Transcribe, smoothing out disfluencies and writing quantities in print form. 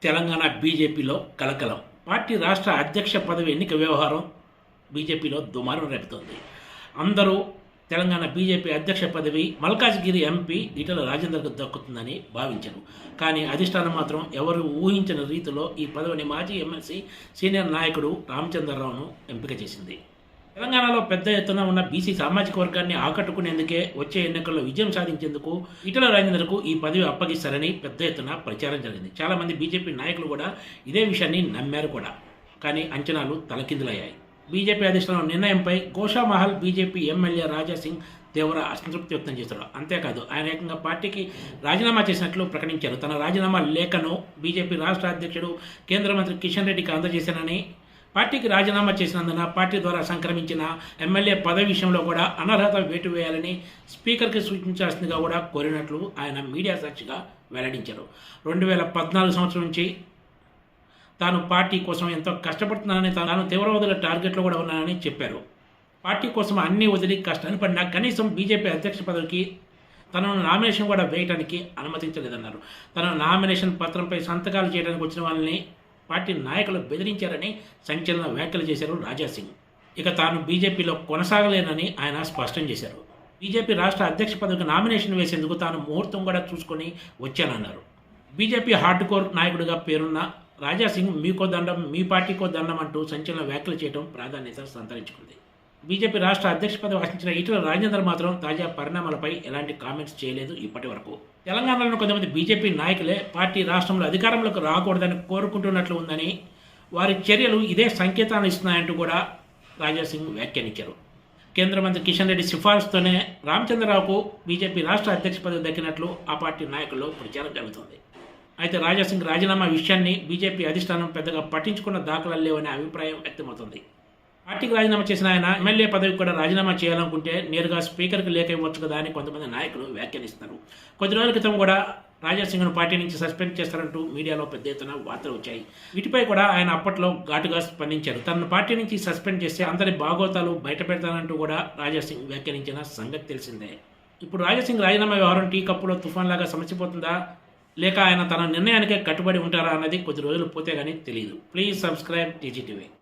తెలంగాణ బీజేపీలో కలకలం. పార్టీ రాష్ట్ర అధ్యక్ష పదవి ఎన్నిక వ్యవహారం బీజేపీలో దుమారం రేపుతోంది. అందరూ తెలంగాణ బీజేపీ అధ్యక్ష పదవి మల్కాజ్గిరి ఎంపీ ఈటెల రాజేందర్కు దక్కుతుందని భావించారు. కానీ అధిష్టానం మాత్రం ఎవరు ఊహించిన రీతిలో ఈ పదవిని మాజీ ఎమ్మెల్సీ సీనియర్ నాయకుడు రామచంద్రరావును ఎంపిక చేసింది. తెలంగాణలో పెద్ద ఎత్తున ఉన్న బీసీ సామాజిక వర్గాన్ని ఆకట్టుకునేందుకే వచ్చే ఎన్నికల్లో విజయం సాధించేందుకు ఈటెల రాజేందర్కు ఈ పదవి అప్పగిస్తారని పెద్ద ఎత్తున ప్రచారం జరిగింది. చాలామంది బీజేపీ నాయకులు కూడా ఇదే విషయాన్ని నమ్మారు కూడా. కానీ అంచనాలు తలకిందులయ్యాయి. బీజేపీ అధిష్టానం నిర్ణయంపై గోషామహల్ బీజేపీ ఎమ్మెల్యే రాజాసింగ్ తీవ్ర అసంతృప్తి వ్యక్తం చేశారు. అంతేకాదు ఆయన ఏకంగా పార్టీకి రాజీనామా చేసినట్లు ప్రకటించారు. తన రాజీనామా లేఖను బీజేపీ రాష్ట్ర అధ్యక్షుడు కేంద్ర మంత్రి కిషన్ రెడ్డికి అందజేశానని, పార్టీకి రాజీనామా చేసినందున పార్టీ ద్వారా సంక్రమించిన ఎమ్మెల్యే పదవి విషయంలో కూడా అనర్హత వేటు వేయాలని స్పీకర్కి సూచించాల్సిందిగా కూడా కోరినట్లు ఆయన మీడియా సాక్షిగా వెల్లడించారు. 2014 సంవత్సరం నుంచి తాను పార్టీ కోసం ఎంతో కష్టపడుతున్నానని, తాను తీవ్రవాదుల టార్గెట్లో కూడా ఉన్నానని చెప్పారు. పార్టీ కోసం అన్ని వదిలి కష్టాన్ని పడినా కనీసం బీజేపీ అధ్యక్ష పదవికి తనను నామినేషన్ కూడా వేయడానికి అనుమతించలేదన్నారు. తన నామినేషన్ పత్రంపై సంతకాలు చేయడానికి వచ్చిన వాళ్ళని పార్టీ నాయకులు బెదిరించారని సంచలన వ్యాఖ్యలు చేశారు రాజాసింగ్. ఇక తాను బీజేపీలో కొనసాగలేనని ఆయన స్పష్టం చేశారు. బీజేపీ రాష్ట్ర అధ్యక్ష పదవికి నామినేషన్ వేసేందుకు తాను ముహూర్తం కూడా చూసుకొని వచ్చానన్నారు. బీజేపీ హార్డ్ కోర్ నాయకుడిగా పేరున్న రాజాసింగ్ మీకో దండం, మీ పార్టీకో దండం అంటూ సంచలన వ్యాఖ్యలు చేయడం ప్రాధాన్యత సంతరించుకుంది. బీజేపీ రాష్ట్ర అధ్యక్ష పదవి ఆశించిన ఈటెల రాజేందర్ మాత్రం తాజా పరిణామాలపై ఎలాంటి కామెంట్స్ చేయలేదు ఇప్పటి వరకు. తెలంగాణలో కొంతమంది బీజేపీ నాయకులే పార్టీ రాష్ట్రంలో అధికారంలోకి రాకూడదని కోరుకుంటున్నట్లు ఉందని, వారి చర్యలు ఇదే సంకేతాన్ని ఇస్తున్నాయంటూ కూడా రాజాసింగ్ వ్యాఖ్యానించారు. కేంద్ర మంత్రి కిషన్ రెడ్డి సిఫార్సుతోనే రామచంద్రరావుకు బీజేపీ రాష్ట్ర అధ్యక్ష పదవి దక్కినట్లు ఆ పార్టీ నాయకుల్లో ప్రచారం జరుగుతోంది. అయితే రాజాసింగ్ రాజీనామా విషయాన్ని బీజేపీ అధిష్టానం పెద్దగా పట్టించుకున్న దాఖలాలు లేవనే అభిప్రాయం వ్యక్తమవుతుంది. పార్టీకి రాజీనామా చేసిన ఆయన ఎమ్మెల్యే పదవికి కూడా రాజీనామా చేయాలనుకుంటే నేరుగా స్పీకర్కి లేఖ ఇవ్వచ్చు కదా అని కొంతమంది నాయకులు వ్యాఖ్యానిస్తున్నారు. కొద్ది రోజుల క్రితం కూడా రాజాసింగ్ను పార్టీ నుంచి సస్పెండ్ చేస్తారంటూ మీడియాలో పెద్ద ఎత్తున వార్తలు వచ్చాయి. వీటిపై కూడా ఆయన అప్పట్లో ఘాటుగా స్పందించారు. తనను పార్టీ నుంచి సస్పెండ్ చేస్తే అందరి బాగోతాలు బయట పెడతానంటూ కూడా రాజాసింగ్ వ్యాఖ్యానించిన సంగతి తెలిసిందే. ఇప్పుడు రాజాసింగ్ రాజీనామా వ్యవహారం టీ కప్పులో తుఫాన్ లాగా సమసిపోతుందా, లేక ఆయన తన నిర్ణయానికే కట్టుబడి ఉంటారా అన్నది కొద్ది రోజులు పోతే కానీ తెలియదు. Please subscribe TGTV.